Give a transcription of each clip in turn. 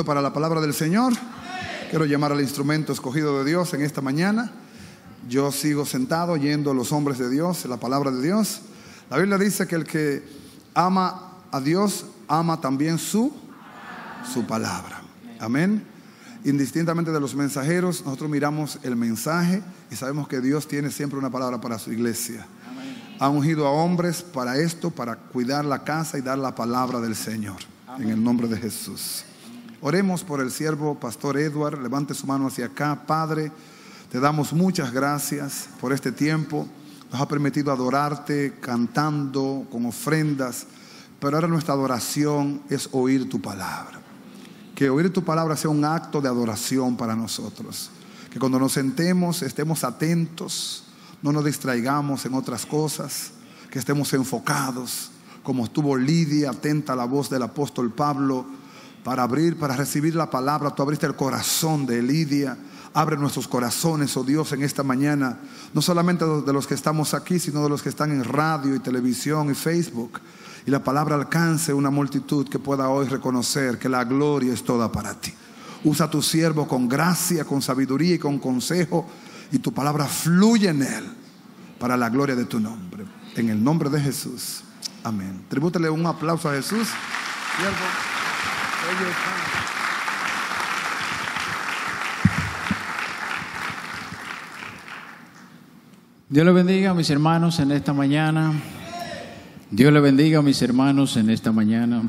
para la palabra del Señor? Quiero llamar al instrumento escogido de Dios en esta mañana. Yo sigo sentado oyendo a los hombres de Dios, la palabra de Dios. La Biblia dice que el que ama a Dios, ama también su palabra. Amén. Indistintamente de los mensajeros, nosotros miramos el mensaje y sabemos que Dios tiene siempre una palabra para su iglesia. Ha ungido a hombres para esto, para cuidar la casa y dar la palabra del Señor. En el nombre de Jesús. Oremos por el siervo Pastor Edward. Levante su mano hacia acá. Padre, te damos muchas gracias por este tiempo. Nos ha permitido adorarte cantando, con ofrendas. Pero ahora nuestra adoración es oír tu palabra. Que oír tu palabra sea un acto de adoración para nosotros. Que cuando nos sentemos estemos atentos, no nos distraigamos en otras cosas, que estemos enfocados, como estuvo Lidia, atenta a la voz del apóstol Pablo, para recibir la palabra. Tú abriste el corazón de Lidia. Abre nuestros corazones, oh Dios, en esta mañana, no solamente de los que estamos aquí, sino de los que están en radio y televisión y Facebook. Y la palabra alcance una multitud que pueda hoy reconocer que la gloria es toda para ti. Usa a tu siervo con gracia, con sabiduría y con consejo, y tu palabra fluye en él para la gloria de tu nombre. En el nombre de Jesús. Amén. Tribútele un aplauso a Jesús. Siervo, Dios le bendiga a mis hermanos en esta mañana. Dios le bendiga a mis hermanos en esta mañana.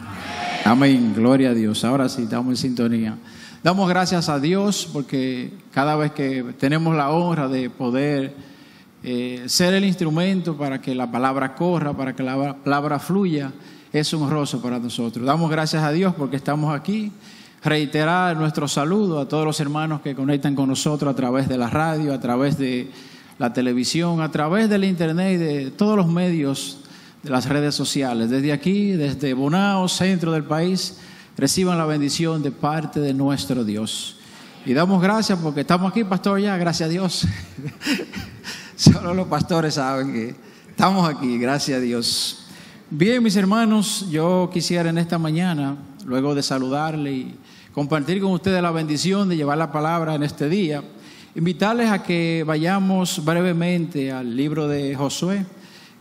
Amén, gloria a Dios. Ahora sí, estamos en sintonía. Damos gracias a Dios porque cada vez que tenemos la honra de poder ser el instrumento para que la palabra corra, para que la palabra fluya, es honroso para nosotros. Damos gracias a Dios porque estamos aquí. Reiterar nuestro saludo a todos los hermanos que conectan con nosotros a través de la radio, a través de la televisión, a través del internet y de todos los medios de las redes sociales. Desde aquí, desde Bonao, centro del país, reciban la bendición de parte de nuestro Dios. Y damos gracias porque estamos aquí, pastor, ya, gracias a Dios. Solo los pastores saben que estamos aquí, gracias a Dios. Bien, mis hermanos, yo quisiera en esta mañana, luego de saludarle y compartir con ustedes la bendición de llevar la palabra en este día, invitarles a que vayamos brevemente al libro de Josué,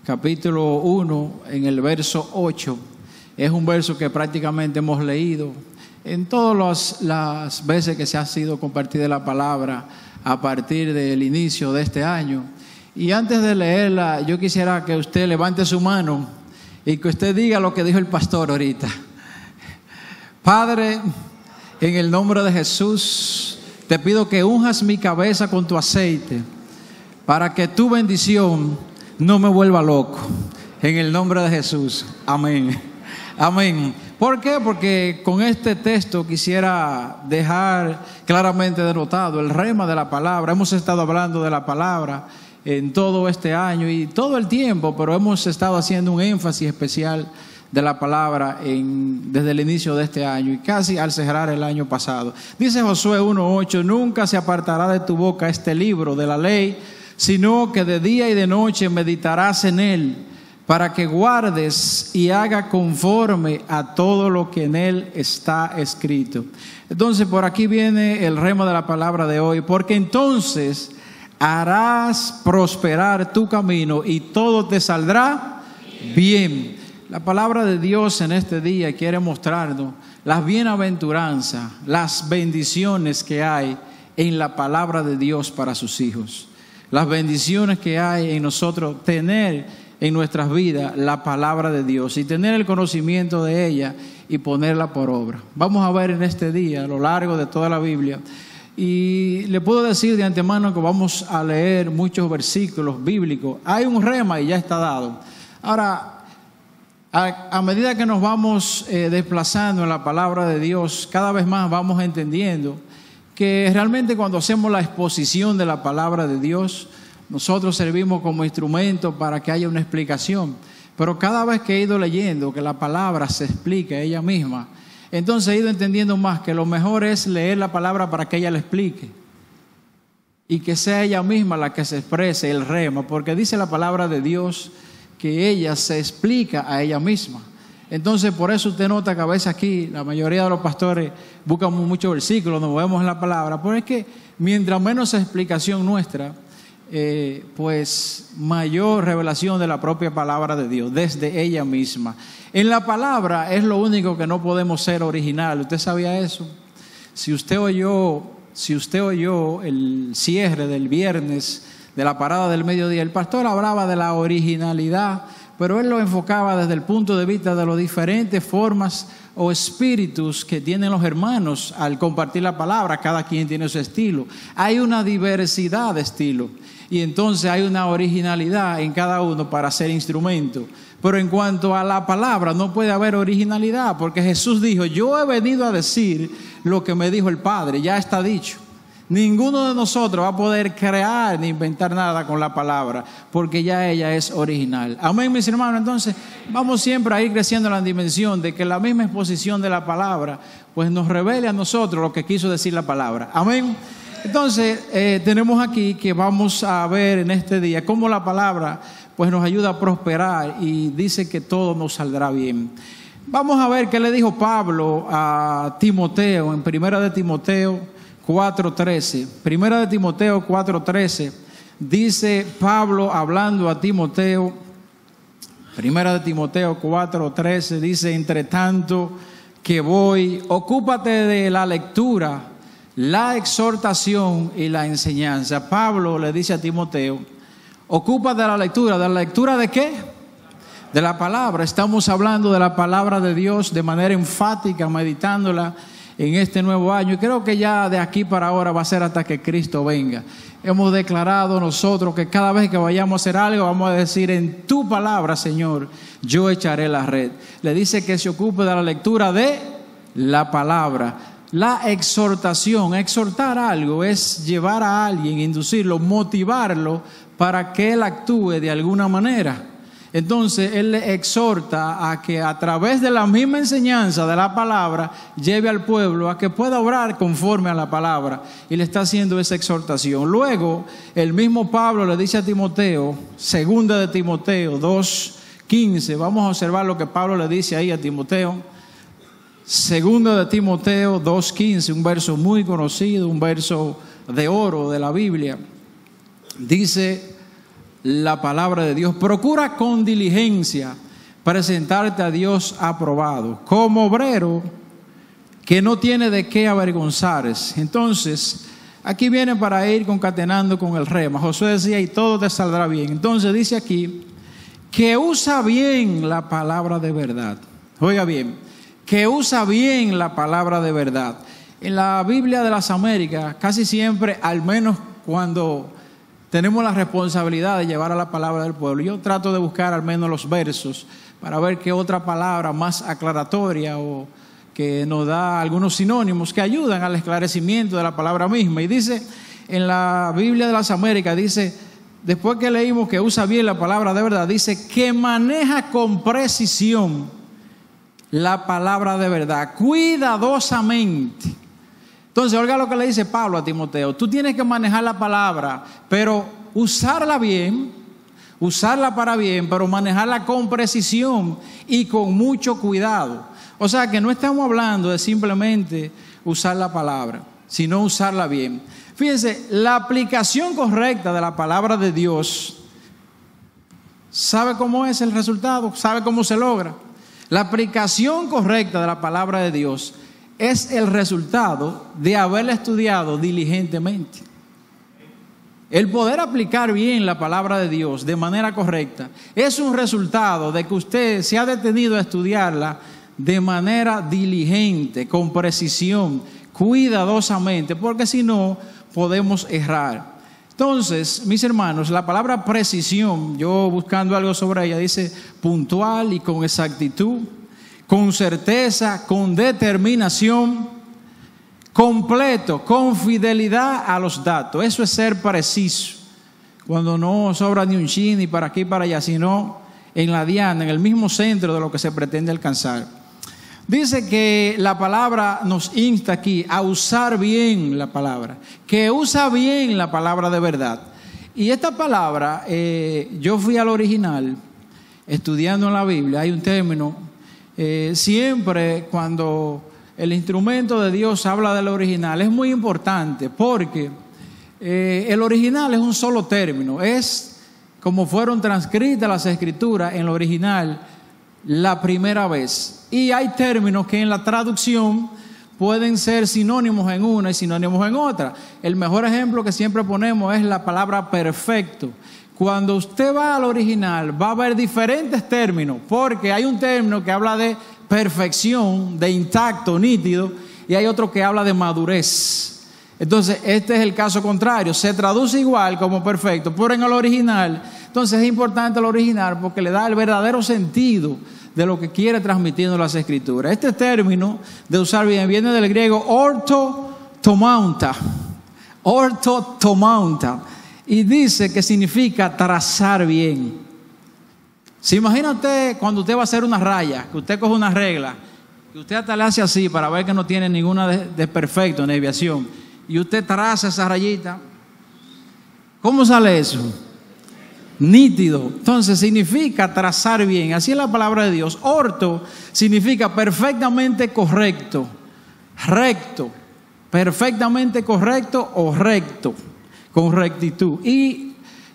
capítulo 1, en el verso 8. Es un verso que prácticamente hemos leído en todas las veces que se ha sido compartida la palabra a partir del inicio de este año. Y antes de leerla, yo quisiera que usted levante su mano y que usted diga lo que dijo el pastor ahorita. Padre, en el nombre de Jesús, te pido que unjas mi cabeza con tu aceite para que tu bendición no me vuelva loco. En el nombre de Jesús. Amén. Amén. ¿Por qué? Porque con este texto quisiera dejar claramente denotado el rema de la palabra. Hemos estado hablando de la palabra en todo este año y todo el tiempo, pero hemos estado haciendo un énfasis especial de la palabra desde el inicio de este año y casi al cerrar el año pasado. Dice Josué 1:8: nunca se apartará de tu boca este libro de la ley, sino que de día y de noche meditarás en él, para que guardes y haga conforme a todo lo que en él está escrito. Entonces por aquí viene el rema de la palabra de hoy: porque entonces harás prosperar tu camino y todo te saldrá bien. La palabra de Dios en este día quiere mostrarnos las bienaventuranzas, las bendiciones que hay en la palabra de Dios para sus hijos. Las bendiciones que hay en nosotros tener en nuestras vidas la palabra de Dios y tener el conocimiento de ella y ponerla por obra. Vamos a ver en este día a lo largo de toda la Biblia. Y le puedo decir de antemano que vamos a leer muchos versículos bíblicos. Hay un rema y ya está dado. Ahora, a medida que nos vamos desplazando en la palabra de Dios, cada vez más vamos entendiendo que realmente cuando hacemos la exposición de la palabra de Dios, nosotros servimos como instrumento para que haya una explicación. Pero cada vez que he ido leyendo que la palabra se explica ella misma, entonces he ido entendiendo más que lo mejor es leer la palabra para que ella la explique y que sea ella misma la que se exprese el rema, porque dice la palabra de Dios que ella se explica a ella misma. Entonces, por eso usted nota que a veces aquí la mayoría de los pastores buscan muchos versículos, nos movemos en la palabra, pero es que mientras menos explicación nuestra, pues mayor revelación de la propia palabra de Dios, desde ella misma. En la palabra es lo único que no podemos ser original. ¿Usted sabía eso? Si usted oyó el cierre del viernes de la parada del mediodía, el pastor hablaba de la originalidad, pero él lo enfocaba desde el punto de vista de las diferentes formas o espíritus que tienen los hermanos al compartir la palabra. Cada quien tiene su estilo. Hay una diversidad de estilos y entonces hay una originalidad en cada uno para ser instrumento. Pero en cuanto a la palabra no puede haber originalidad, porque Jesús dijo: yo he venido a decir lo que me dijo el Padre, ya está dicho. Ninguno de nosotros va a poder crear ni inventar nada con la palabra, porque ya ella es original. Amén, mis hermanos. Entonces vamos siempre a ir creciendo en la dimensión de que la misma exposición de la palabra pues nos revele a nosotros lo que quiso decir la palabra. Amén. Entonces tenemos aquí que vamos a ver en este día cómo la palabra pues nos ayuda a prosperar y dice que todo nos saldrá bien. Vamos a ver qué le dijo Pablo a Timoteo en 1 de Timoteo 4:13. 1 de Timoteo 4:13 dice Pablo hablando a Timoteo. 1 de Timoteo 4:13 dice: entre tanto que voy, ocúpate de la lectura, la exhortación y la enseñanza. Pablo le dice a Timoteo: ocúpate de la lectura. ¿De la lectura de qué? De la palabra. Estamos hablando de la palabra de Dios de manera enfática, meditándola en este nuevo año, y creo que ya de aquí para ahora va a ser hasta que Cristo venga. Hemos declarado nosotros que cada vez que vayamos a hacer algo vamos a decir: en tu palabra, Señor, yo echaré la red. Le dice que se ocupe de la lectura de la palabra. La exhortación, exhortar algo es llevar a alguien, inducirlo, motivarlo para que él actúe de alguna manera. Entonces él le exhorta a que a través de la misma enseñanza de la palabra lleve al pueblo a que pueda obrar conforme a la palabra, y le está haciendo esa exhortación. Luego el mismo Pablo le dice a Timoteo, 2 de Timoteo 2:15, vamos a observar lo que Pablo le dice ahí a Timoteo. 2 de Timoteo 2:15, un verso muy conocido, un verso de oro de la Biblia. Dice la palabra de Dios: procura con diligencia presentarte a Dios aprobado, como obrero que no tiene de qué avergonzarse. Entonces, aquí viene para ir concatenando con el rema. Josué decía: y todo te saldrá bien. Entonces dice aquí que usa bien la palabra de verdad. Oiga bien, que usa bien la palabra de verdad. En la Biblia de las Américas, casi siempre, al menos cuando tenemos la responsabilidad de llevar a la palabra del pueblo, yo trato de buscar al menos los versos para ver qué otra palabra más aclaratoria o que nos da algunos sinónimos que ayudan al esclarecimiento de la palabra misma. Y dice en la Biblia de las Américas, dice, después que leímos que usa bien la palabra de verdad, dice que maneja con precisión la palabra de verdad, cuidadosamente. Entonces, oiga lo que le dice Pablo a Timoteo: tú tienes que manejar la palabra, pero usarla bien, usarla para bien, pero manejarla con precisión y con mucho cuidado. O sea que no estamos hablando de simplemente usar la palabra, sino usarla bien. Fíjense, la aplicación correcta de la palabra de Dios, ¿sabe cómo es el resultado? ¿Sabe cómo se logra? La aplicación correcta de la palabra de Dios es el resultado de haberla estudiado diligentemente. El poder aplicar bien la palabra de Dios de manera correcta es un resultado de que usted se ha detenido a estudiarla de manera diligente, con precisión, cuidadosamente, porque si no podemos errar. Entonces, mis hermanos, la palabra precisión, yo buscando algo sobre ella, dice puntual y con exactitud, con certeza, con determinación, completo, con fidelidad a los datos. Eso es ser preciso, cuando no sobra ni un chin ni para aquí para allá, sino en la diana, en el mismo centro de lo que se pretende alcanzar. Dice que la palabra nos insta aquí a usar bien la palabra, que usa bien la palabra de verdad. Y esta palabra, yo fui al original, estudiando en la Biblia, hay un término siempre cuando el instrumento de Dios habla del original es muy importante, porque el original es un solo término, es como fueron transcritas las escrituras en el original la primera vez. Y hay términos que en la traducción pueden ser sinónimos en una y sinónimos en otra. El mejor ejemplo que siempre ponemos es la palabra perfecto. Cuando usted va al original va a haber diferentes términos, porque hay un término que habla de perfección, de intacto, nítido, y hay otro que habla de madurez. Entonces este es el caso contrario, se traduce igual como perfecto, pero en el original, entonces es importante el original porque le da el verdadero sentido de lo que quiere transmitiendo las escrituras. Este término de usar bien viene del griego orthotomaunta, y dice que significa trazar bien. ¿Se imagina usted cuando usted va a hacer una raya, que usted coge una regla, que usted hasta le hace así para ver que no tiene ninguna desperfecto en desviación, y usted traza esa rayita? ¿Cómo sale eso? Nítido. Entonces significa trazar bien. Así es la palabra de Dios. Orto significa perfectamente correcto, recto, perfectamente correcto o recto, con rectitud. Y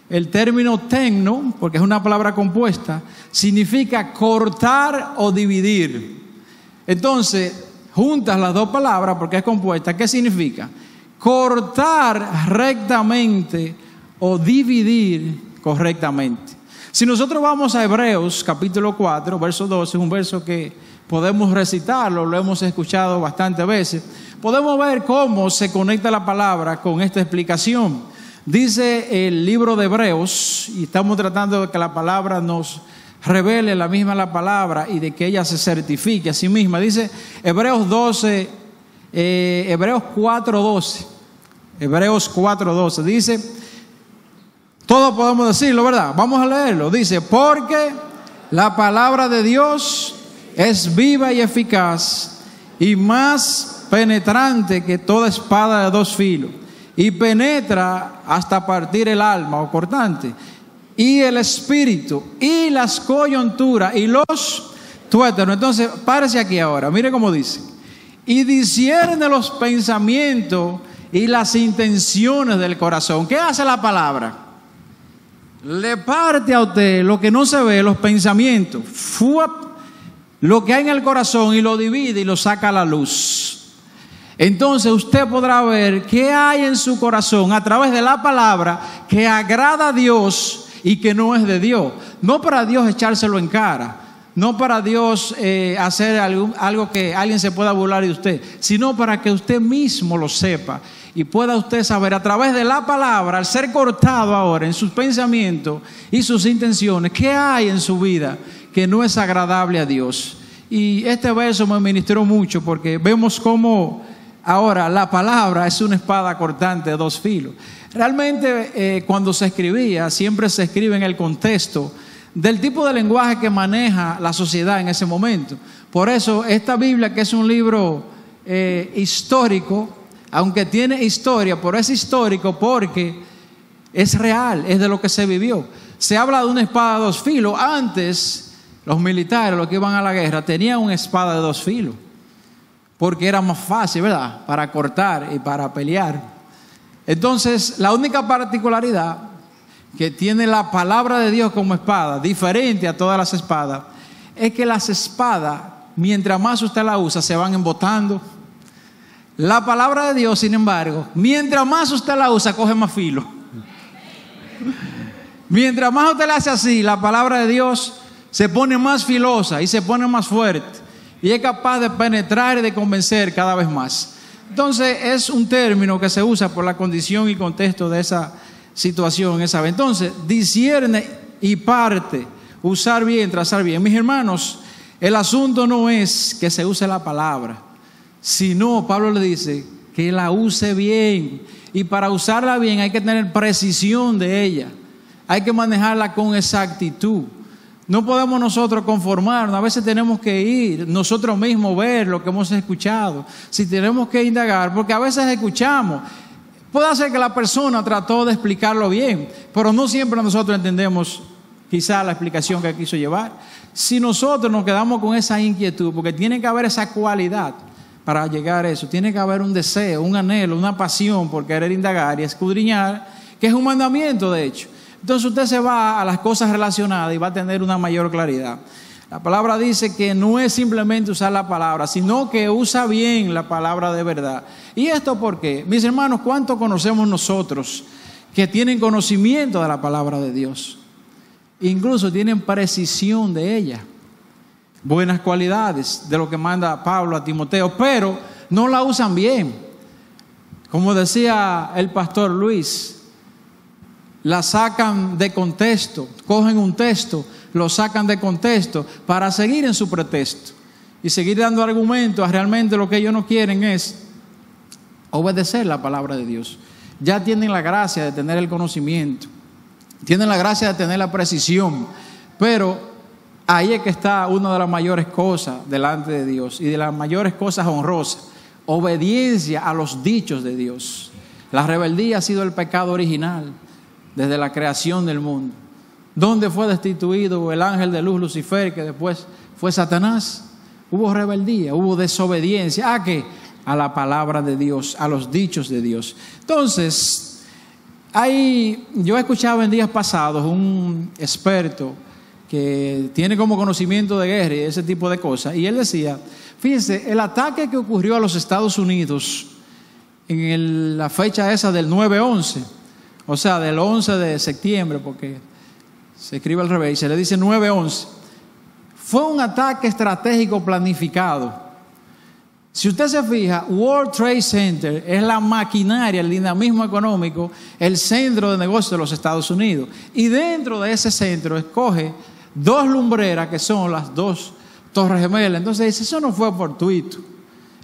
el término tecno, porque es una palabra compuesta, significa cortar o dividir. Entonces juntas las dos palabras porque es compuesta. ¿Qué significa? Cortar rectamente o dividir correctamente. Si nosotros vamos a Hebreos capítulo 4, verso 12, es un verso que podemos recitarlo, lo hemos escuchado bastantes veces, podemos ver cómo se conecta la palabra con esta explicación. Dice el libro de Hebreos, y estamos tratando de que la palabra nos revele la misma la palabra y de que ella se certifique a sí misma. Dice Hebreos 4:12, dice, todos podemos decirlo, ¿verdad? Vamos a leerlo. Dice, porque la palabra de Dios es viva y eficaz y más penetrante que toda espada de dos filos, y penetra hasta partir el alma o cortante y el espíritu y las coyunturas y los tuétanos. Entonces párese aquí ahora, mire cómo dice, y discierne los pensamientos y las intenciones del corazón. ¿Qué hace la palabra? Le parte a usted lo que no se ve, los pensamientos, lo que hay en el corazón, y lo divide y lo saca a la luz. Entonces usted podrá ver qué hay en su corazón a través de la palabra que agrada a Dios y que no es de Dios. No para Dios echárselo en cara, no para Dios hacer algo que alguien se pueda burlar de usted, sino para que usted mismo lo sepa y pueda usted saber a través de la palabra, al ser cortado ahora en sus pensamientos y sus intenciones, qué hay en su vida que no es agradable a Dios. Y este verso me ministró mucho porque vemos cómo ahora la palabra es una espada cortante de dos filos. Realmente cuando se escribía, siempre se escribe en el contexto del tipo de lenguaje que maneja la sociedad en ese momento. Por eso esta Biblia, que es un libro histórico, aunque tiene historia, pero es histórico porque es real, es de lo que se vivió. Se habla de una espada de dos filos. Antes los militares, los que iban a la guerra, tenían una espada de dos filos porque era más fácil, ¿verdad?, para cortar y para pelear. Entonces la única particularidad que tiene la palabra de Dios como espada, diferente a todas las espadas, es que las espadas, mientras más usted la usa, se van embotando. La palabra de Dios, sin embargo, mientras más usted la usa, coge más filo. Mientras más usted la hace así, la palabra de Dios se pone más filosa y se pone más fuerte, y es capaz de penetrar y de convencer cada vez más. Entonces es un término que se usa por la condición y contexto de esa situación, esa vez. Entonces, discierne y parte, usar bien, trazar bien. Mis hermanos, el asunto no es que se use la palabra, sino Pablo le dice que la use bien, y para usarla bien hay que tener precisión de ella, hay que manejarla con exactitud. No podemos nosotros conformarnos, a veces tenemos que ir nosotros mismos, ver lo que hemos escuchado, si tenemos que indagar, porque a veces escuchamos. Puede ser que la persona trató de explicarlo bien, pero no siempre nosotros entendemos quizá la explicación que quiso llevar. Si nosotros nos quedamos con esa inquietud, porque tiene que haber esa cualidad para llegar a eso, tiene que haber un deseo, un anhelo, una pasión por querer indagar y escudriñar, que es un mandamiento de hecho. Entonces usted se va a las cosas relacionadas y va a tener una mayor claridad. La palabra dice que no es simplemente usar la palabra, sino que usa bien la palabra de verdad. ¿Y esto por qué? Mis hermanos, ¿cuánto conocemos nosotros que tienen conocimiento de la palabra de Dios? Incluso tienen precisión de ella, buenas cualidades de lo que manda Pablo a Timoteo, pero no la usan bien. Como decía el pastor Luis, la sacan de contexto, cogen un texto, lo sacan de contexto para seguir en su pretexto y seguir dando argumentos. Realmente lo que ellos no quieren es obedecer la palabra de Dios. Ya tienen la gracia de tener el conocimiento, tienen la gracia de tener la precisión, pero ahí es que está una de las mayores cosas delante de Dios y de las mayores cosas honrosas: obediencia a los dichos de Dios. La rebeldía ha sido el pecado original desde la creación del mundo. ¿Dónde fue destituido el ángel de luz Lucifer, que después fue Satanás? Hubo rebeldía, hubo desobediencia. ¿A qué? A la palabra de Dios, a los dichos de Dios. Entonces, yo he escuchado en días pasados un experto que tiene como conocimiento de guerra y ese tipo de cosas, y él decía, fíjense, el ataque que ocurrió a los Estados Unidos en la fecha esa del 9/11, o sea, del 11 de septiembre, porque se escribe al revés y se le dice 9/11, fue un ataque estratégico planificado. Si usted se fija, World Trade Center es la maquinaria, el dinamismo económico, el centro de negocio de los Estados Unidos. Y dentro de ese centro escoge dos lumbreras que son las dos Torres Gemelas. Entonces dice, eso no fue fortuito,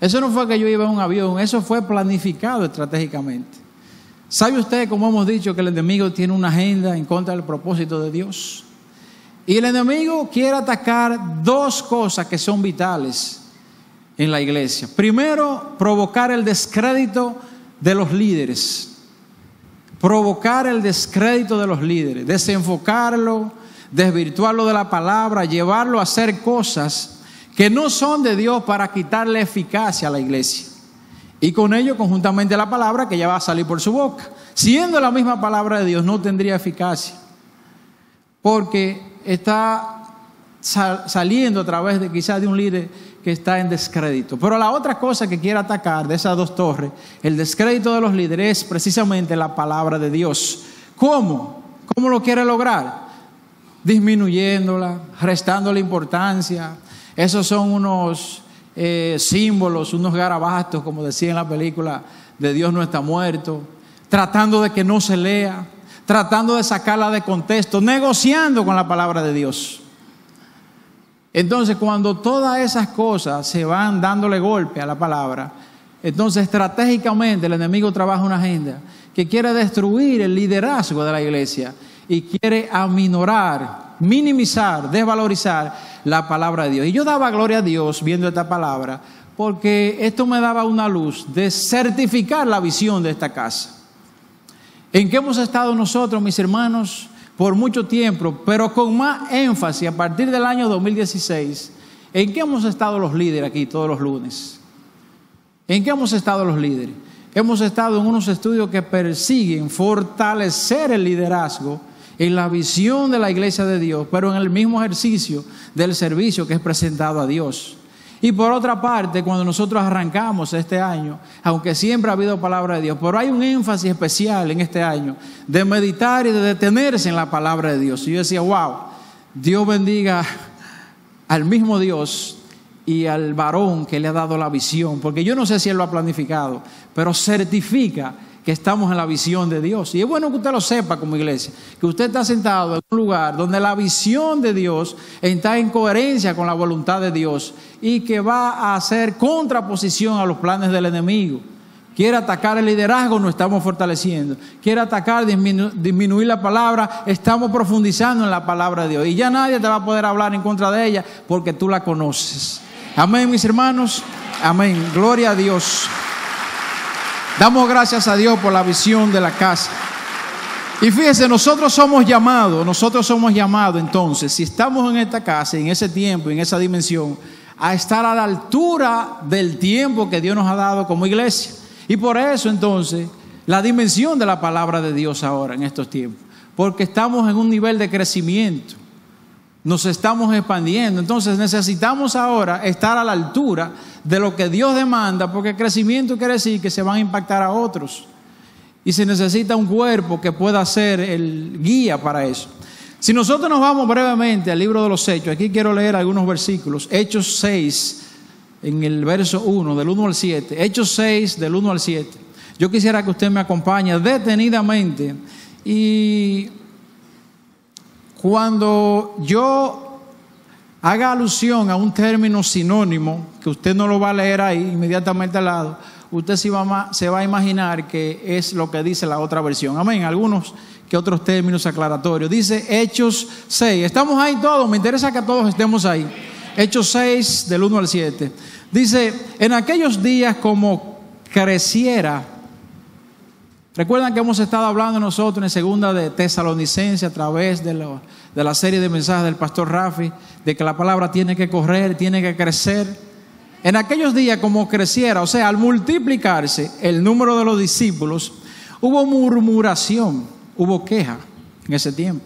eso no fue que yo iba en un avión, eso fue planificado estratégicamente. ¿Sabe usted, como hemos dicho, que el enemigo tiene una agenda en contra del propósito de Dios? Y el enemigo quiere atacar dos cosas que son vitales en la iglesia. Primero, provocar el descrédito de los líderes. Provocar el descrédito de los líderes, desenfocarlo, desvirtuarlo de la palabra, llevarlo a hacer cosas que no son de Dios para quitarle eficacia a la iglesia. Y con ello, conjuntamente la palabra que ya va a salir por su boca. Siendo la misma palabra de Dios, no tendría eficacia, porque está saliendo a través de quizás de un líder que está en descrédito. Pero la otra cosa que quiere atacar de esas dos torres, el descrédito de los líderes, es precisamente la palabra de Dios. ¿Cómo? ¿Cómo lo quiere lograr? Disminuyéndola, restándole importancia. Esos son unos símbolos, unos garabatos, como decía en la película de Dios no está muerto, tratando de que no se lea, tratando de sacarla de contexto, negociando con la palabra de Dios. Entonces, cuando todas esas cosas se van dándole golpe a la palabra, entonces estratégicamente el enemigo trabaja una agenda que quiere destruir el liderazgo de la iglesia y quiere aminorar, minimizar, desvalorizar la palabra de Dios. Y yo daba gloria a Dios viendo esta palabra, porque esto me daba una luz de certificar la visión de esta casa. ¿En qué hemos estado nosotros, mis hermanos? Por mucho tiempo, pero con más énfasis a partir del año 2016. ¿En qué hemos estado los líderes aquí todos los lunes? ¿En qué hemos estado los líderes? Hemos estado en unos estudios que persiguen fortalecer el liderazgo en la visión de la iglesia de Dios, pero en el mismo ejercicio del servicio que es presentado a Dios. Y por otra parte, cuando nosotros arrancamos este año, aunque siempre ha habido palabra de Dios, pero hay un énfasis especial en este año de meditar y de detenerse en la palabra de Dios. Y yo decía, wow, Dios bendiga al mismo Dios y al varón que le ha dado la visión, porque yo no sé si Él lo ha planificado, pero certifica que estamos en la visión de Dios. Y es bueno que usted lo sepa como iglesia, que usted está sentado en un lugar donde la visión de Dios está en coherencia con la voluntad de Dios y que va a hacer contraposición a los planes del enemigo. Quiere atacar el liderazgo, nos estamos fortaleciendo. Quiere atacar, disminuir la palabra, estamos profundizando en la palabra de Dios. Y ya nadie te va a poder hablar en contra de ella porque tú la conoces. Amén, mis hermanos. Amén. Gloria a Dios. Damos gracias a Dios por la visión de la casa. Y fíjese, nosotros somos llamados entonces, si estamos en esta casa, en ese tiempo, en esa dimensión, a estar a la altura del tiempo que Dios nos ha dado como iglesia. Y por eso entonces, la dimensión de la palabra de Dios ahora en estos tiempos, porque estamos en un nivel de crecimiento, nos estamos expandiendo, entonces necesitamos ahora estar a la altura de lo que Dios demanda, porque crecimiento quiere decir que se van a impactar a otros. Y se necesita un cuerpo que pueda ser el guía para eso. Si nosotros nos vamos brevemente al libro de los Hechos, aquí quiero leer algunos versículos. Hechos 6, en el verso 1, del 1 al 7. Hechos 6, del 1 al 7. Yo quisiera que usted me acompañe detenidamente. Y cuando yo haga alusión a un término sinónimo, que usted no lo va a leer ahí inmediatamente al lado, usted se va a imaginar que es lo que dice la otra versión. Amén. Algunos que otros términos aclaratorios. Dice Hechos 6. Estamos ahí todos. Me interesa que todos estemos ahí. Hechos 6, del 1 al 7. Dice, en aquellos días como creciera. Recuerdan que hemos estado hablando nosotros en segunda de Tesalonicenses a través de la serie de mensajes del pastor Rafi, de que la palabra tiene que correr, tiene que crecer. En aquellos días como creciera, o sea, al multiplicarse el número de los discípulos, hubo murmuración, hubo queja en ese tiempo.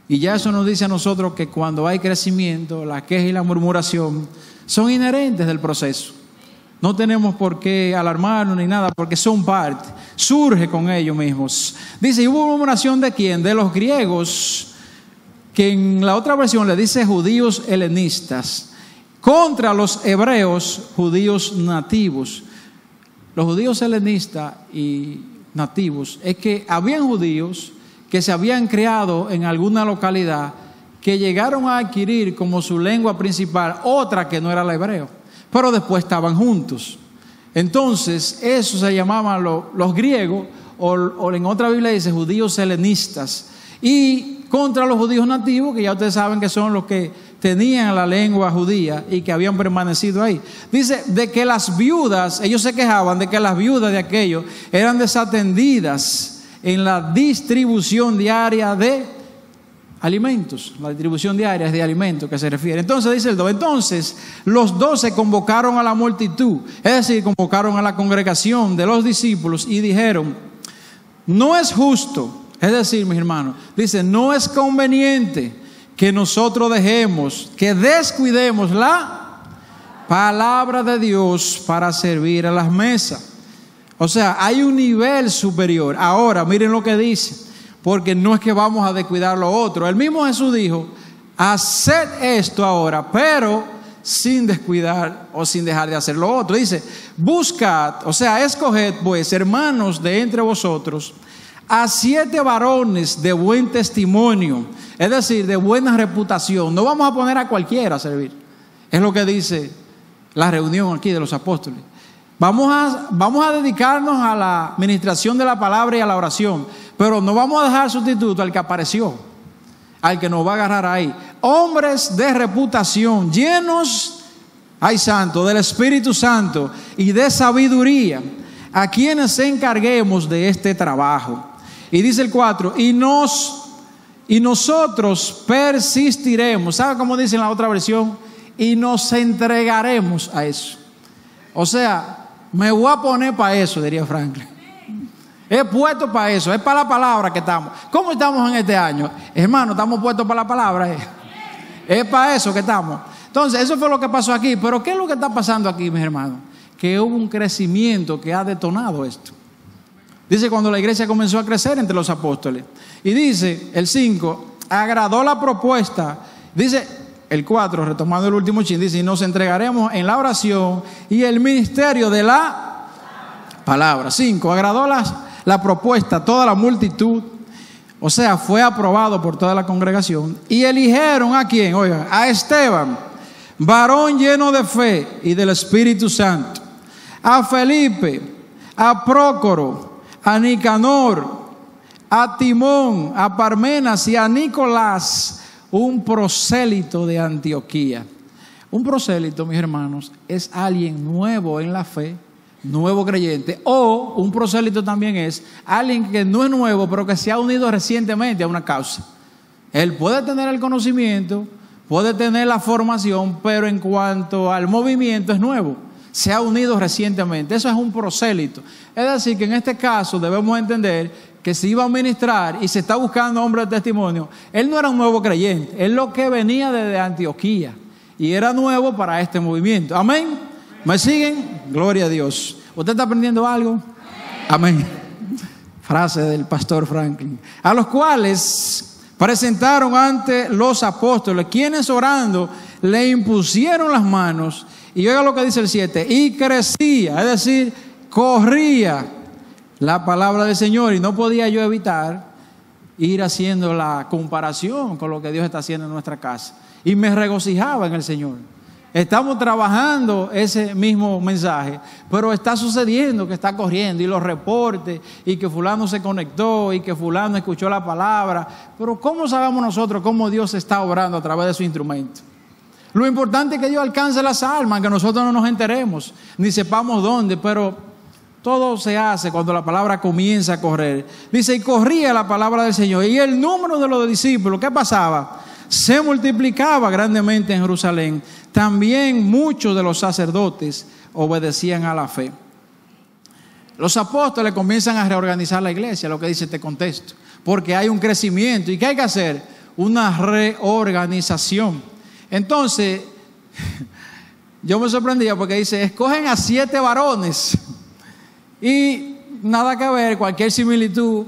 Y ya eso nos dice a nosotros que cuando hay crecimiento, la queja y la murmuración son inherentes del proceso. No tenemos por qué alarmarnos ni nada, porque son parte, surge con ellos mismos. Dice, ¿y hubo murmuración de quién? De los griegos, que en la otra versión le dice judíos helenistas, contra los hebreos, judíos nativos. Los judíos helenistas y nativos, es que habían judíos que se habían criado en alguna localidad, que llegaron a adquirir como su lengua principal otra que no era el hebreo, pero después estaban juntos. Entonces, eso se llamaban los griegos, o en otra Biblia dice judíos helenistas, y contra los judíos nativos, que ya ustedes saben que son los que tenían la lengua judía y que habían permanecido ahí. Dice de que las viudas, ellos se quejaban de que las viudas de aquellos eran desatendidas en la distribución diaria de alimentos. La distribución diaria es de alimentos que se refiere. Entonces dice el 2, entonces los 12 convocaron a la multitud, es decir, convocaron a la congregación de los discípulos y dijeron, no es justo, es decir, mis hermanos, dice, no es conveniente que nosotros dejemos, que descuidemos la palabra de Dios para servir a las mesas. O sea, hay un nivel superior. Ahora, miren lo que dice, porque no es que vamos a descuidar lo otro. El mismo Jesús dijo, haced esto ahora, pero sin descuidar o sin dejar de hacer lo otro. Dice, buscad, o sea, escoged pues, hermanos de entre vosotros, a 7 varones de buen testimonio, es decir, de buena reputación. No vamos a poner a cualquiera a servir. Es lo que dice la reunión aquí de los apóstoles. Vamos a dedicarnos a la administración de la palabra y a la oración, pero no vamos a dejar sustituto al que apareció, al que nos va a agarrar ahí. Hombres de reputación, llenos, ay santo, del Espíritu Santo y de sabiduría, a quienes encarguemos de este trabajo. Y dice el 4, y nosotros persistiremos. ¿Sabe cómo dice en la otra versión? Y nos entregaremos a eso. O sea, me voy a poner para eso, diría Franklin. He puesto para eso, es para la palabra que estamos. ¿Cómo estamos en este año? Hermano, estamos puestos para la palabra. Es para eso que estamos. Entonces, eso fue lo que pasó aquí. Pero ¿qué es lo que está pasando aquí, mis hermanos? Que hubo un crecimiento que ha detonado esto. Dice cuando la iglesia comenzó a crecer entre los apóstoles. Y dice el 5, agradó la propuesta. Dice el 4, retomando el último chin, dice, y nos entregaremos en la oración y el ministerio de la palabra. 5, agradó la propuesta toda la multitud. O sea, fue aprobado por toda la congregación. Y eligieron ¿a quién? Oigan, a Esteban, varón lleno de fe y del Espíritu Santo. A Felipe, a Prócoro, a Nicanor, a Timón, a Parmenas y a Nicolás, un prosélito de Antioquía. Un prosélito, mis hermanos, es alguien nuevo en la fe, nuevo creyente. O un prosélito también es alguien que no es nuevo, pero que se ha unido recientemente a una causa. Él puede tener el conocimiento, puede tener la formación, pero en cuanto al movimiento es nuevo. Se ha unido recientemente. Eso es un prosélito. Es decir, que en este caso debemos entender que si iba a ministrar y se está buscando hombre de testimonio, él no era un nuevo creyente, él lo que venía desde Antioquía y era nuevo para este movimiento. Amén. ¿Me siguen? Gloria a Dios. ¿Usted está aprendiendo algo? Amén. Frase del pastor Franklin. A los cuales presentaron ante los apóstoles, quienes orando le impusieron las manos. Y oiga lo que dice el 7, y crecía, es decir, corría la palabra del Señor. Y no podía yo evitar ir haciendo la comparación con lo que Dios está haciendo en nuestra casa. Y me regocijaba en el Señor. Estamos trabajando ese mismo mensaje, pero está sucediendo que está corriendo, y los reportes, y que fulano se conectó, y que fulano escuchó la palabra. Pero ¿cómo sabemos nosotros cómo Dios está obrando a través de su instrumento? Lo importante es que Dios alcance las almas, que nosotros no nos enteremos, ni sepamos dónde, pero todo se hace cuando la palabra comienza a correr. Dice, y corría la palabra del Señor, y el número de los discípulos, ¿qué pasaba? Se multiplicaba grandemente en Jerusalén. También muchos de los sacerdotes obedecían a la fe. Los apóstoles comienzan a reorganizar la iglesia, lo que dice este contexto, porque hay un crecimiento. ¿Y qué hay que hacer? Una reorganización. Entonces, yo me sorprendía porque dice, escogen a 7 varones. Y nada que ver, cualquier similitud,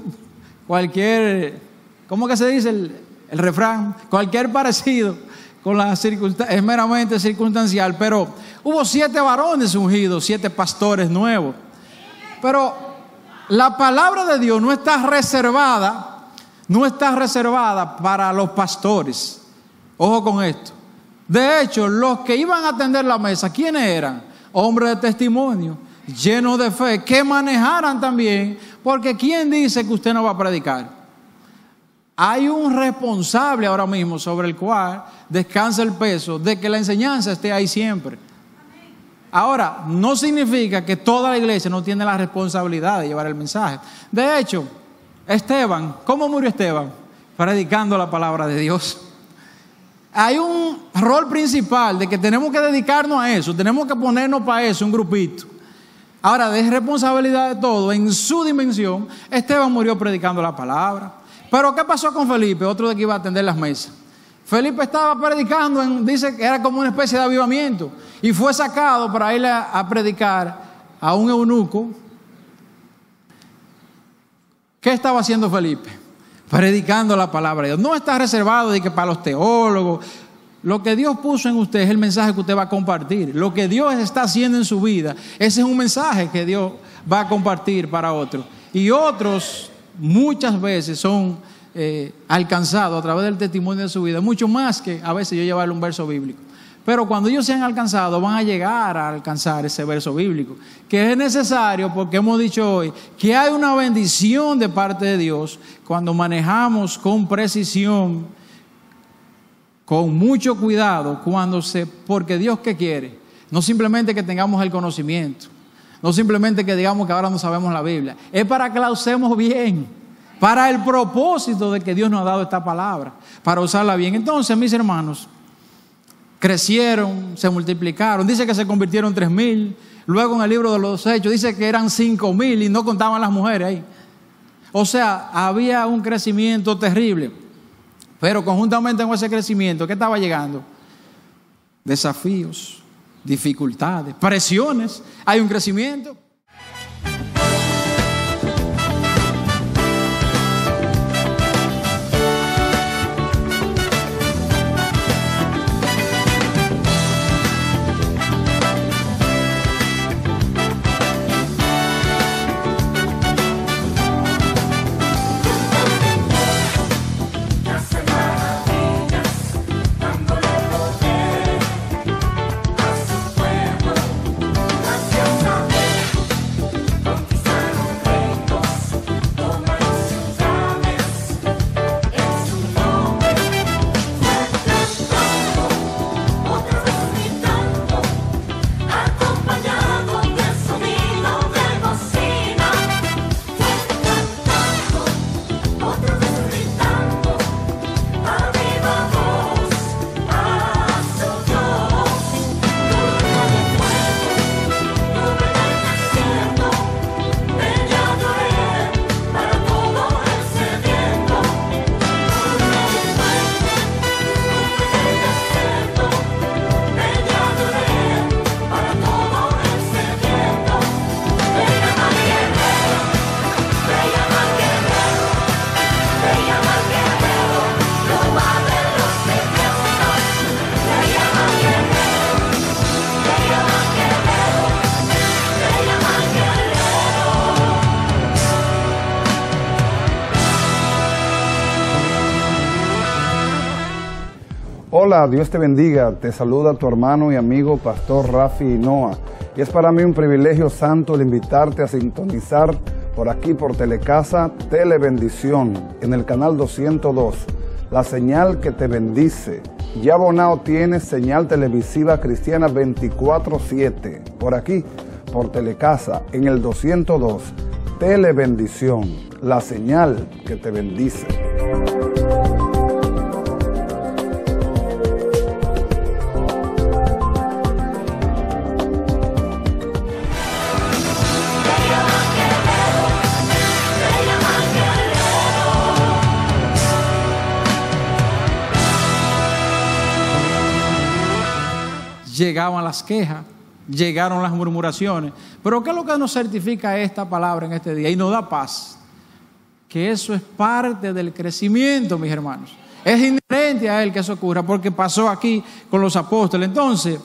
cualquier, ¿cómo que se dice el refrán? Cualquier parecido con las circunstancias, es meramente circunstancial. Pero hubo 7 varones ungidos, 7 pastores nuevos. Pero la palabra de Dios no está reservada para los pastores. Ojo con esto. De hecho, los que iban a atender la mesa, ¿quiénes eran? Hombres de testimonio, llenos de fe, que manejaran también, porque ¿quién dice que usted no va a predicar? Hay un responsable ahora mismo sobre el cual descansa el peso de que la enseñanza esté ahí siempre. Ahora, no significa que toda la iglesia no tiene la responsabilidad de llevar el mensaje. De hecho, Esteban, ¿cómo murió Esteban? Predicando la palabra de Dios. Hay un rol principal de que tenemos que dedicarnos a eso, tenemos que ponernos para eso, un grupito. Ahora, de responsabilidad de todo, en su dimensión, Esteban murió predicando la palabra. Pero ¿qué pasó con Felipe? Otro de que iba a atender las mesas. Felipe estaba predicando, dice que era como una especie de avivamiento, y fue sacado para ir a predicar a un eunuco. ¿Qué estaba haciendo Felipe? Predicando la palabra de Dios. No está reservado de que para los teólogos. Lo que Dios puso en usted es el mensaje que usted va a compartir. Lo que Dios está haciendo en su vida, ese es un mensaje que Dios va a compartir para otros. Y otros muchas veces son alcanzados a través del testimonio de su vida, mucho más que a veces yo llevarle un verso bíblico. Pero cuando ellos sean alcanzados, van a llegar a alcanzar ese verso bíblico, que es necesario, porque hemos dicho hoy que hay una bendición de parte de Dios cuando manejamos con precisión, con mucho cuidado, porque Dios, ¿qué quiere? No simplemente que tengamos el conocimiento, no simplemente que digamos que ahora no sabemos la Biblia, es para que la usemos bien, para el propósito de que Dios nos ha dado esta palabra, para usarla bien. Entonces, mis hermanos, crecieron, se multiplicaron, dice que se convirtieron 3,000, luego en el libro de los Hechos dice que eran 5,000 y no contaban las mujeres ahí. O sea, había un crecimiento terrible, pero conjuntamente con ese crecimiento, ¿qué estaba llegando? Desafíos, dificultades, presiones, hay un crecimiento. Hola, Dios te bendiga. Te saluda tu hermano y amigo Pastor Rafi Hinoa. Y es para mí un privilegio santo el invitarte a sintonizar por aquí por Telecasa Telebendición en el canal 202, la señal que te bendice. Ya Bonao tiene señal televisiva cristiana 24/7 por aquí por Telecasa en el 202, Telebendición, la señal que te bendice. Llegaban las quejas, llegaron las murmuraciones. Pero ¿qué es lo que nos certifica esta palabra en este día? Y nos da paz. Que eso es parte del crecimiento, mis hermanos. Es inherente a él que eso ocurra, porque pasó aquí con los apóstoles. Entonces,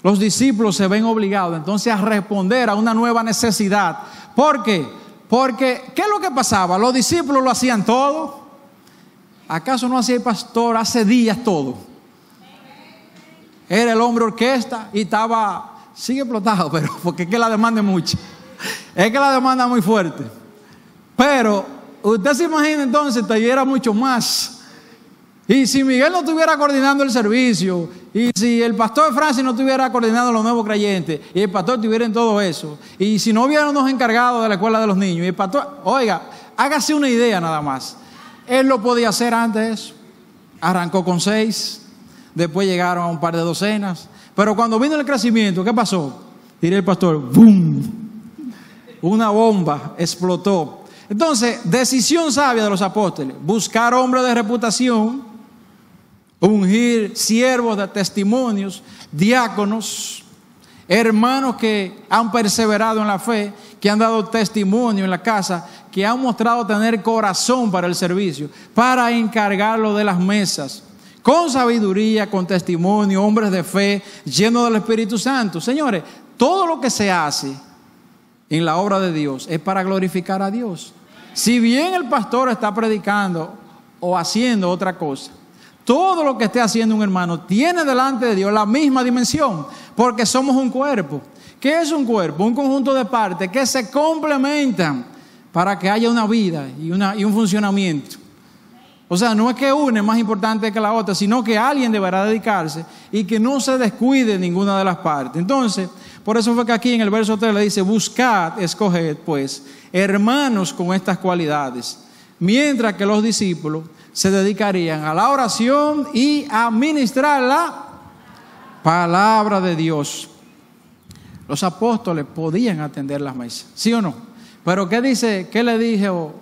los discípulos se ven obligados entonces a responder a una nueva necesidad. ¿Por qué? Porque, ¿qué es lo que pasaba? Los discípulos lo hacían todo. ¿Acaso no hacía el pastor hace días todo? Era el hombre orquesta y sigue explotado, pero porque es que la demanda es mucha. Es que la demanda es muy fuerte. Pero usted se imagina entonces, tuviera mucho más. Y si Miguel no estuviera coordinando el servicio, y si el pastor Francis no estuviera coordinando los nuevos creyentes, y el pastor estuviera en todo eso, y si no hubiera unos encargados de la escuela de los niños, y el pastor, oiga, hágase una idea nada más. Él lo podía hacer antes de eso. Arrancó con 6. Después llegaron a un par de docenas. Pero cuando vino el crecimiento, ¿qué pasó? Diré el pastor, ¡boom! Una bomba explotó. Entonces, decisión sabia de los apóstoles: buscar hombres de reputación, ungir siervos de testimonios, diáconos, hermanos que han perseverado en la fe, que han dado testimonio en la casa, que han mostrado tener corazón para el servicio, para encargarlo de las mesas. Con sabiduría, con testimonio, hombres de fe, llenos del Espíritu Santo. Señores, todo lo que se hace en la obra de Dios es para glorificar a Dios. Si bien el pastor está predicando o haciendo otra cosa, todo lo que esté haciendo un hermano tiene delante de Dios la misma dimensión, porque somos un cuerpo. ¿Qué es un cuerpo? Un conjunto de partes que se complementan para que haya una vida y un funcionamiento. O sea, no es que una es más importante que la otra, sino que alguien deberá dedicarse y que no se descuide ninguna de las partes. Entonces, por eso fue que aquí en el verso 3 le dice: buscad, escoged pues hermanos con estas cualidades, mientras que los discípulos se dedicarían a la oración y a ministrar la palabra de Dios. Los apóstoles podían atender las mesas, ¿sí o no? Pero ¿qué dice? ¿Qué le dijo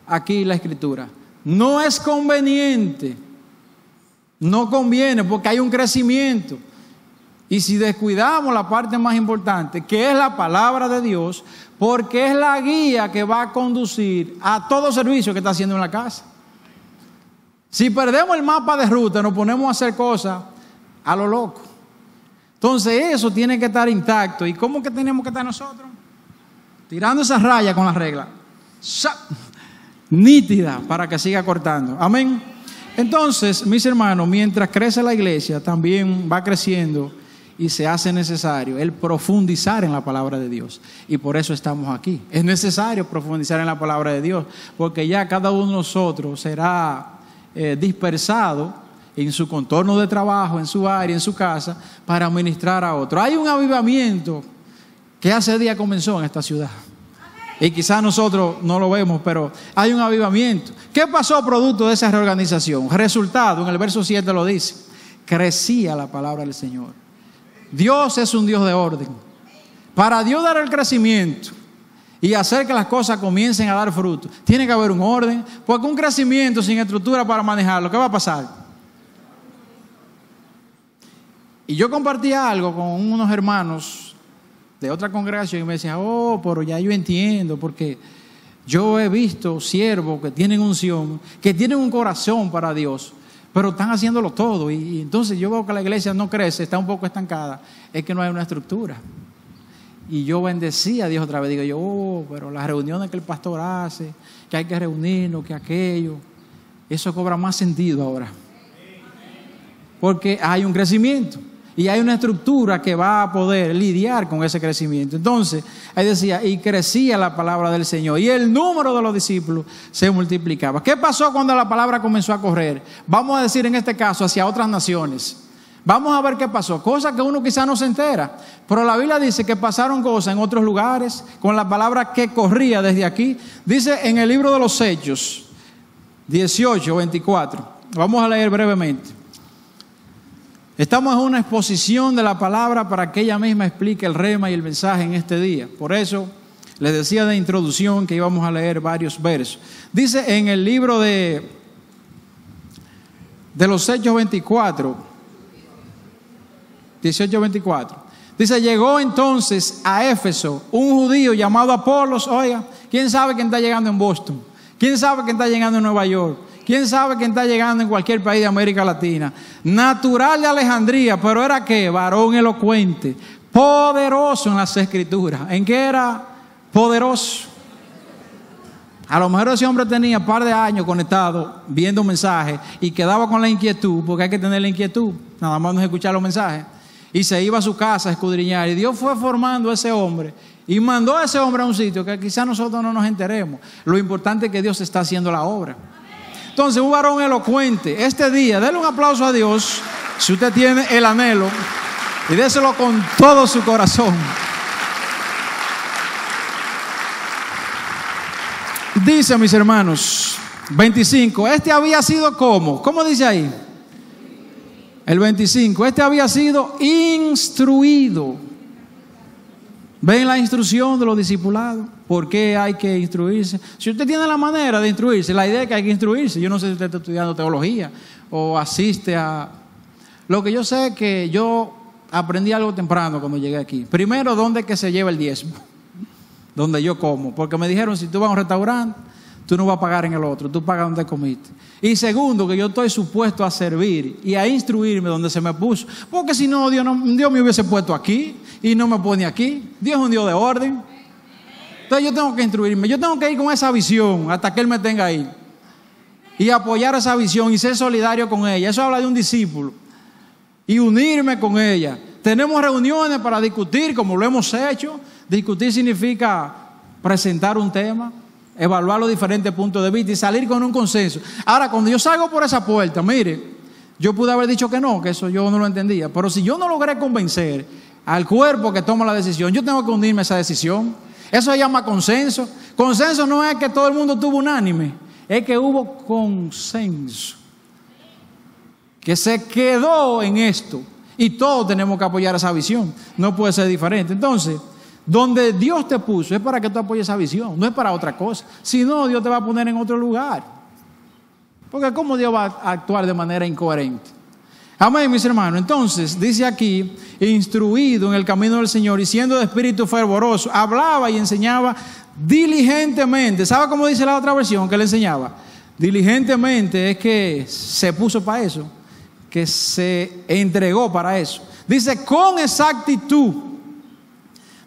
aquí la Escritura? No es conveniente, no conviene, porque hay un crecimiento. Y si descuidamos la parte más importante, que es la palabra de Dios, porque es la guía que va a conducir a todo servicio que está haciendo en la casa. Si perdemos el mapa de ruta, nos ponemos a hacer cosas a lo loco. Entonces eso tiene que estar intacto. ¿Y cómo que tenemos que estar nosotros? Tirando esa raya con la regla nítida para que siga cortando. Amén. Entonces, mis hermanos, mientras crece la iglesia, también va creciendo y se hace necesario el profundizar en la palabra de Dios. Y por eso estamos aquí. Es necesario profundizar en la palabra de Dios, porque ya cada uno de nosotros será dispersado en su contorno de trabajo, en su área, en su casa, para ministrar a otro. Hay un avivamiento que hace días comenzó en esta ciudad. Y quizás nosotros no lo vemos, pero hay un avivamiento. ¿Qué pasó producto de esa reorganización? Resultado, en el verso 7 lo dice: crecía la palabra del Señor. Dios es un Dios de orden. Para Dios dar el crecimiento y hacer que las cosas comiencen a dar fruto, tiene que haber un orden, porque un crecimiento sin estructura para manejarlo, ¿qué va a pasar? Y yo compartía algo con unos hermanos de otra congregación y me decían: oh, pero ya yo entiendo, porque yo he visto siervos que tienen unción, que tienen un corazón para Dios, pero están haciéndolo todo. Y entonces yo veo que la iglesia no crece, está un poco estancada. Es que no hay una estructura. Y yo bendecí a Dios otra vez. Digo yo: oh, pero las reuniones que el pastor hace, que hay que reunirnos, que aquello, eso cobra más sentido ahora. porque hay un crecimiento y hay una estructura que va a poder lidiar con ese crecimiento. Entonces, ahí decía, y crecía la palabra del Señor y el número de los discípulos se multiplicaba. ¿Qué pasó cuando la palabra comenzó a correr? Vamos a decir en este caso hacia otras naciones. Vamos a ver qué pasó, cosas que uno quizá no se entera, pero la Biblia dice que pasaron cosas en otros lugares con la palabra que corría desde aquí. Dice en el libro de los Hechos 18, 24, vamos a leer brevemente. Estamos en una exposición de la palabra para que ella misma explique el rema y el mensaje en este día. Por eso les decía de introducción que íbamos a leer varios versos. Dice en el libro de los Hechos 24, 18:24. Dice, llegó entonces a Éfeso un judío llamado Apolos. Oiga, ¿quién sabe quién está llegando en Boston? ¿Quién sabe quién está llegando en Nueva York? ¿Quién sabe quién está llegando en cualquier país de América Latina? Natural de Alejandría, pero era ¿qué? Varón elocuente, poderoso en las Escrituras. ¿En qué era poderoso? A lo mejor ese hombre tenía un par de años conectado, viendo mensajes, y quedaba con la inquietud, porque hay que tener la inquietud, nada más no escuchar los mensajes. Y se iba a su casa a escudriñar. Y Dios fue formando a ese hombre y mandó a ese hombre a un sitio que quizás nosotros no nos enteremos. Lo importante es que Dios está haciendo la obra. Entonces, un varón elocuente. Este día, denle un aplauso a Dios si usted tiene el anhelo, y déselo con todo su corazón. Dice, mis hermanos, 25. Este había sido ¿cómo? ¿Cómo dice ahí? El 25, este había sido instruido. ¿Ven la instrucción de los discipulados? ¿Por qué hay que instruirse? Si usted tiene la manera de instruirse, la idea es que hay que instruirse. Yo no sé si usted está estudiando teología o asiste a... Lo que yo sé es que yo aprendí algo temprano cuando llegué aquí. Primero, ¿dónde es que se lleva el diezmo? Donde yo como. Porque me dijeron, si tú vas a un restaurante, tú no vas a pagar en el otro, tú pagas donde comiste. Y segundo, que yo estoy supuesto a servir y a instruirme donde se me puso. Porque si no, Dios me hubiese puesto aquí y no me pone aquí. Dios es un Dios de orden. Entonces yo tengo que instruirme, yo tengo que ir con esa visión hasta que Él me tenga ahí. Y apoyar esa visión y ser solidario con ella. Eso habla de un discípulo. Y unirme con ella. Tenemos reuniones para discutir, como lo hemos hecho. Discutir significa presentar un tema, evaluar los diferentes puntos de vista y salir con un consenso. Ahora, cuando yo salgo por esa puerta, mire, yo pude haber dicho que no, que eso yo no lo entendía. Pero si yo no logré convencer al cuerpo que toma la decisión, yo tengo que unirme a esa decisión. Eso se llama consenso. Consenso no es que todo el mundo tuvo unánime, es que hubo consenso, que se quedó en esto. Y todos tenemos que apoyar esa visión. No puede ser diferente. Entonces, donde Dios te puso es para que tú apoyes esa visión, no es para otra cosa. Si no, Dios te va a poner en otro lugar. Porque ¿cómo Dios va a actuar de manera incoherente? Amén, mis hermanos. Entonces, dice aquí, instruido en el camino del Señor y siendo de espíritu fervoroso, hablaba y enseñaba diligentemente. ¿Sabe cómo dice la otra versión que le enseñaba? Diligentemente es que se puso para eso, que se entregó para eso. Dice, con exactitud.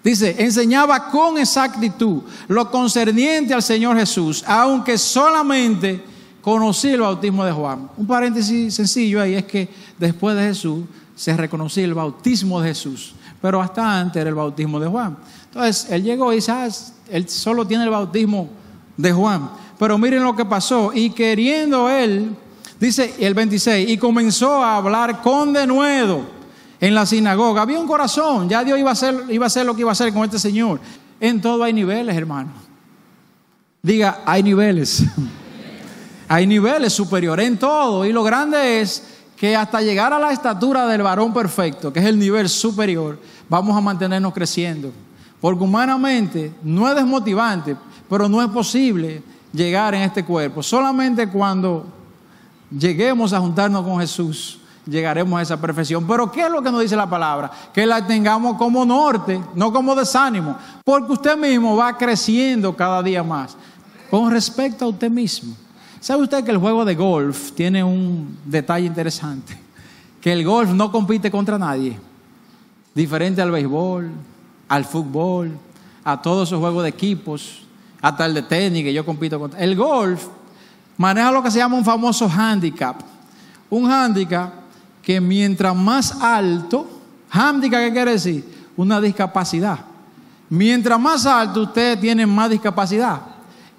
Dice, enseñaba con exactitud lo concerniente al Señor Jesús, aunque solamente conocí el bautismo de Juan. Un paréntesis sencillo ahí es que después de Jesús se reconocía el bautismo de Jesús, pero hasta antes era el bautismo de Juan. Entonces, él llegó y ¿sabes? Él solo tiene el bautismo de Juan. Pero miren lo que pasó. Y queriendo él, dice el 26, y comenzó a hablar con denuedo en la sinagoga. Había un corazón, ya Dios iba a hacer lo que iba a hacer con este señor. En todo hay niveles, hermano. Diga, hay niveles. Hay niveles superiores en todo. Y lo grande es que hasta llegar a la estatura del varón perfecto, que es el nivel superior, vamos a mantenernos creciendo. Porque humanamente no es desmotivante, pero no es posible llegar en este cuerpo. Solamente cuando lleguemos a juntarnos con Jesús, llegaremos a esa perfección. Pero ¿qué es lo que nos dice la palabra? Que la tengamos como norte, no como desánimo, porque usted mismo va creciendo cada día más con respecto a usted mismo. ¿Sabe usted que el juego de golf tiene un detalle interesante? Que el golf no compite contra nadie, diferente al béisbol, al fútbol, a todos esos juegos de equipos, hasta el de tenis que yo compito contra. El golf maneja lo que se llama un famoso handicap. Un handicap que mientras más alto, hándicap, ¿qué quiere decir? Una discapacidad. Mientras más alto usted tiene más discapacidad,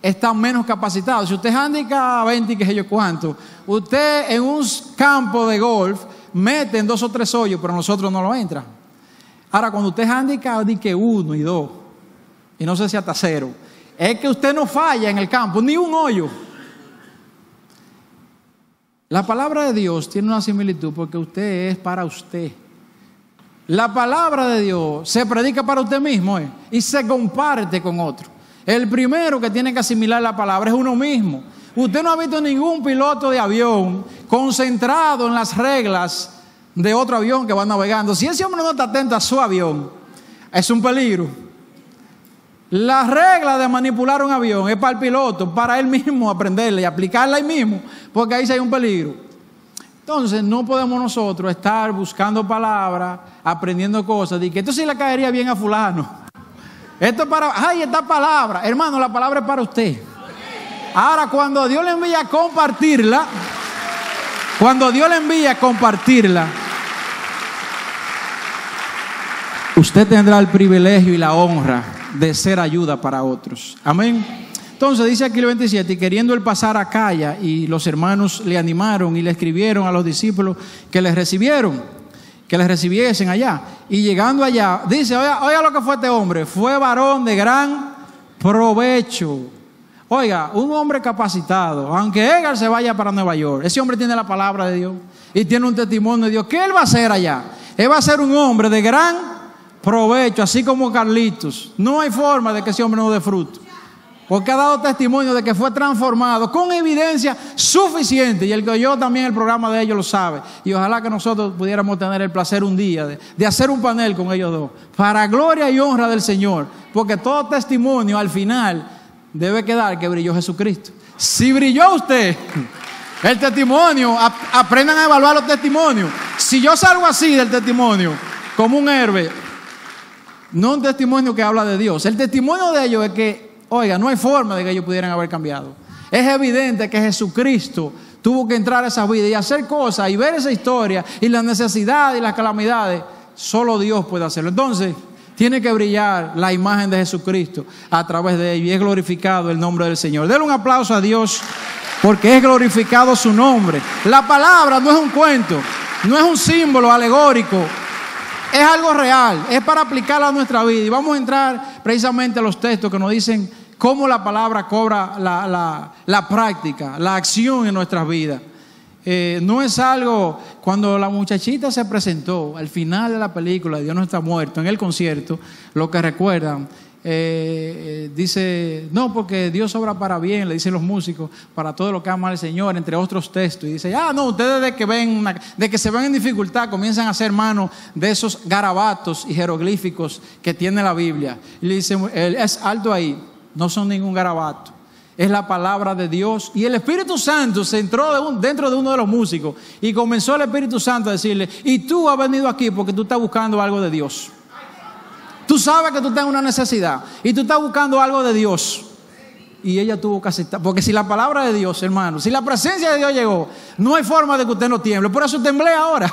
está menos capacitado. Si usted es hándicap 20 y qué sé yo cuánto, usted en un campo de golf mete en 2 o 3 hoyos, pero nosotros no lo entra. Ahora, cuando usted es hándicap, di que 1 y 2, y no sé si hasta 0, es que usted no falla en el campo, ni un hoyo. La palabra de Dios tiene una similitud porque usted es para usted. La palabra de Dios se predica para usted mismo y se comparte con otro. El primero que tiene que asimilar la palabra es uno mismo. Usted no ha visto ningún piloto de avión concentrado en las reglas de otro avión que va navegando. Si ese hombre no está atento a su avión, es un peligro. La regla de manipular un avión es para el piloto, para él mismo aprenderla y aplicarla ahí mismo, porque ahí sí hay un peligro. Entonces no podemos nosotros estar buscando palabras, aprendiendo cosas, de que esto sí le caería bien a fulano. Esto es para, ay, esta palabra, hermano, la palabra es para usted. Ahora, cuando Dios le envía a compartirla, usted tendrá el privilegio y la honra de ser ayuda para otros. Amén. Entonces dice aquí el 27, y queriendo él pasar a Acaya, y los hermanos le animaron y le escribieron a los discípulos que les recibiesen allá. Y llegando allá, dice, oiga lo que fue este hombre, fue varón de gran provecho. Oiga, un hombre capacitado, aunque Edgar se vaya para Nueva York, ese hombre tiene la palabra de Dios y tiene un testimonio de Dios. ¿Qué él va a hacer allá? Él va a ser un hombre de gran provecho, así como Carlitos. No hay forma de que ese hombre no dé fruto, porque ha dado testimonio de que fue transformado con evidencia suficiente, y el que oyó también el programa de ellos lo sabe, y ojalá que nosotros pudiéramos tener el placer un día de hacer un panel con ellos dos, para gloria y honra del Señor, porque todo testimonio al final debe quedar que brilló Jesucristo. Si brilló usted, el testimonio, aprendan a evaluar los testimonios. Si yo salgo así del testimonio, como un héroe, no un testimonio que habla de Dios, el testimonio de ellos es que, oiga, no hay forma de que ellos pudieran haber cambiado. Es evidente que Jesucristo tuvo que entrar a esa vida y hacer cosas y ver esa historia y las necesidades y las calamidades. Solo Dios puede hacerlo. Entonces, tiene que brillar la imagen de Jesucristo a través de ellos, y es glorificado el nombre del Señor. Denle un aplauso a Dios, porque es glorificado su nombre. La palabra no es un cuento, no es un símbolo alegórico, es algo real, es para aplicarla a nuestra vida. Y vamos a entrar precisamente a los textos que nos dicen cómo la palabra cobra la práctica, la acción en nuestras vidas. No es algo, cuando la muchachita se presentó al final de la película Dios no está muerto, en el concierto, lo que recuerdan, dice, no, porque Dios obra para bien, le dicen los músicos, para todo lo que ama al Señor, entre otros textos. Y dice, no, ustedes de que se ven en dificultad comienzan a hacer mano de esos garabatos y jeroglíficos que tiene la Biblia. Y le dice, es alto ahí, no son ningún garabato, es la palabra de Dios. Y el Espíritu Santo se entró dentro de uno de los músicos y comenzó el Espíritu Santo a decirle, y tú has venido aquí porque tú estás buscando algo de Dios. Tú sabes que tú tienes una necesidad y tú estás buscando algo de Dios. Y ella tuvo que aceptar, porque si la palabra de Dios, hermano, si la presencia de Dios llegó, no hay forma de que usted no tiemble. Por eso temblé ahora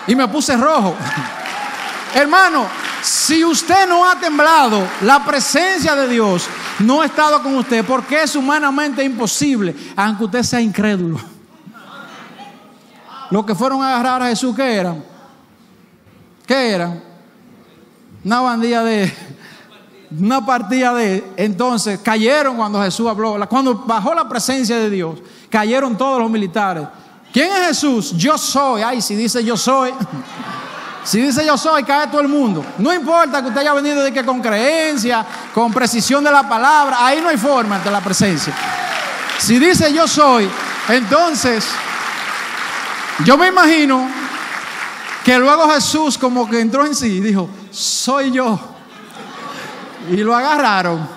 y me puse rojo. Hermano, si usted no ha temblado, la presencia de Dios no ha estado con usted, porque es humanamente imposible, aunque usted sea incrédulo. Los que fueron a agarrar a Jesús, ¿qué eran? ¿Qué eran? Una partida de... Entonces cayeron cuando Jesús habló, cuando bajó la presencia de Dios, cayeron todos los militares. ¿Quién es Jesús? Yo soy. Ay, si dice yo soy, si dice yo soy, cae todo el mundo. No importa que usted haya venido de que con creencia, con precisión de la palabra, ahí no hay forma ante la presencia. Si dice yo soy, entonces yo me imagino que luego Jesús como que entró en sí y dijo, soy yo. Y lo agarraron.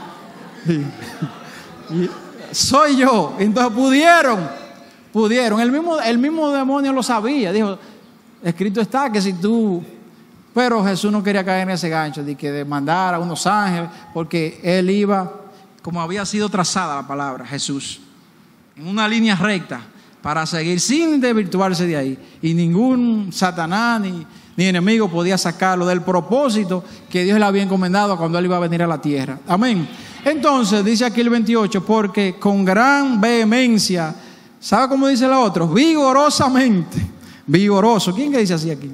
Y soy yo. Entonces pudieron. El mismo demonio lo sabía. Dijo, escrito está que si tú... Pero Jesús no quería caer en ese gancho de que mandar a unos ángeles, porque él iba, como había sido trazada la palabra, Jesús, en una línea recta, para seguir sin desvirtuarse de ahí. Y ningún Satanás ni enemigo podía sacarlo del propósito que Dios le había encomendado cuando él iba a venir a la tierra. Amén. Entonces dice aquí el 28, porque con gran vehemencia, ¿sabe cómo dice la otra? Vigorosamente, vigoroso. ¿Quién que dice así aquí?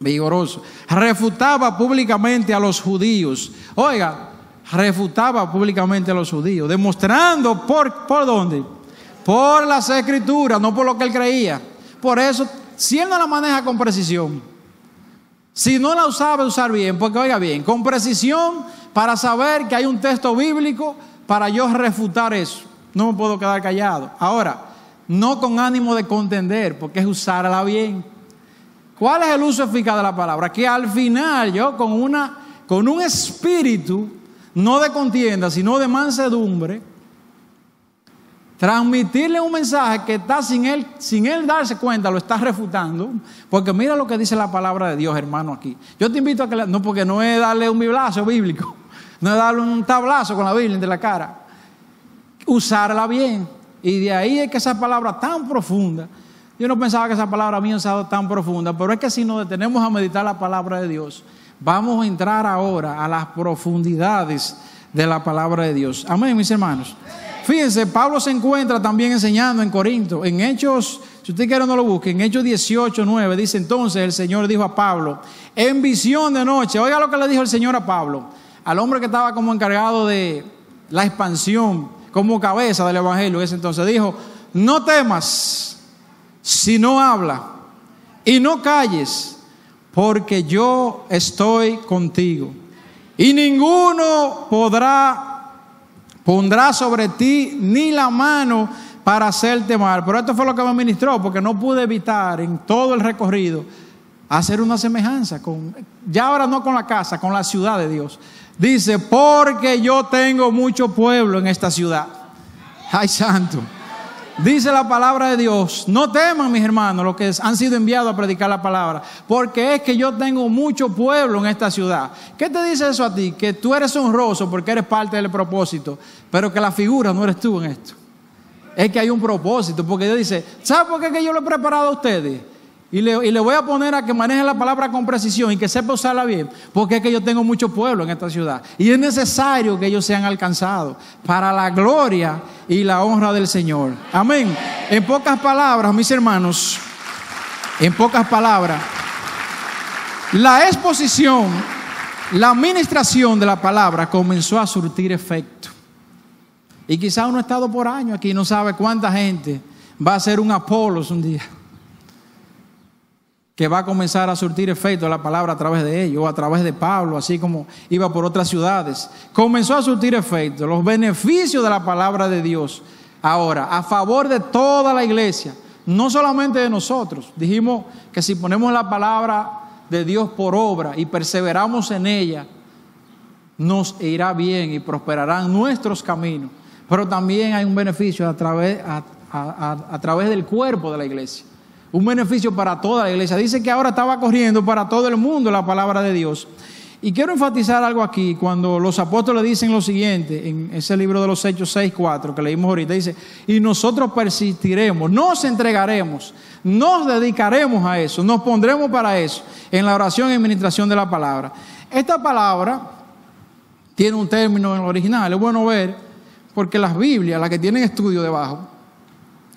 Vigoroso. Refutaba públicamente a los judíos. Oiga, refutaba públicamente a los judíos, demostrando ¿por dónde? Por las escrituras, no por lo que él creía. Por eso, si él no la maneja con precisión, si no la sabe usar bien, porque oiga bien, con precisión para saber que hay un texto bíblico para yo refutar eso, no me puedo quedar callado. Ahora, no con ánimo de contender, porque es usarla bien. ¿Cuál es el uso eficaz de la palabra? Que al final yo con un espíritu, no de contienda, sino de mansedumbre, transmitirle un mensaje que está sin él darse cuenta, lo está refutando. Porque mira lo que dice la palabra de Dios, hermano, aquí. Yo te invito a que, no, porque no es darle un biblazo bíblico, no es darle un tablazo con la Biblia de la cara. Usarla bien. Y de ahí es que esa palabra tan profunda, yo no pensaba que esa palabra mía sea tan profunda, pero es que si nos detenemos a meditar la palabra de Dios, vamos a entrar ahora a las profundidades de la palabra de Dios. Amén, mis hermanos. Fíjense, Pablo se encuentra también enseñando en Corinto. En Hechos, si usted quiere no lo busque, en Hechos 18:9 dice: entonces el Señor dijo a Pablo, en visión de noche. Oiga lo que le dijo el Señor a Pablo, al hombre que estaba como encargado de la expansión, como cabeza del evangelio. Ese entonces dijo: no temas, sino habla, y no calles, porque yo estoy contigo, y ninguno pondrá sobre ti ni la mano para hacerte mal. Pero esto fue lo que me ministró, porque no pude evitar en todo el recorrido hacer una semejanza ya ahora no con la casa, con la ciudad de Dios. Dice: porque yo tengo mucho pueblo en esta ciudad. Ay, santo. Dice la palabra de Dios: no teman, mis hermanos, los que han sido enviados a predicar la palabra, porque es que yo tengo mucho pueblo en esta ciudad. ¿Qué te dice eso a ti? Que tú eres honroso porque eres parte del propósito, pero que la figura no eres tú en esto. Es que hay un propósito, porque Dios dice: ¿sabe por qué que yo lo he preparado a ustedes? Y le voy a poner a que manejen la palabra con precisión y que sepa usarla bien, porque es que yo tengo mucho pueblo en esta ciudad y es necesario que ellos sean alcanzados para la gloria y la honra del Señor. Amén. En pocas palabras, mis hermanos, en pocas palabras, la exposición, la administración de la palabra comenzó a surtir efecto. Y quizá uno ha estado por años aquí y no sabe cuánta gente va a ser un Apolos un día, que va a comenzar a surtir efecto la palabra a través de ellos, o a través de Pablo, así como iba por otras ciudades. Comenzó a surtir efecto los beneficios de la palabra de Dios. Ahora, a favor de toda la iglesia, no solamente de nosotros. Dijimos que si ponemos la palabra de Dios por obra y perseveramos en ella, nos irá bien y prosperarán nuestros caminos. Pero también hay un beneficio a través del cuerpo de la iglesia. Un beneficio para toda la iglesia. Dice que ahora estaba corriendo para todo el mundo la palabra de Dios. Y quiero enfatizar algo aquí, cuando los apóstoles dicen lo siguiente, en ese libro de los Hechos 6:4 que leímos ahorita, dice: y nosotros persistiremos, nos entregaremos, nos dedicaremos a eso, nos pondremos para eso, en la oración y administración de la palabra. Esta palabra tiene un término en el original, es bueno ver, porque las Biblias, las que tienen estudio debajo,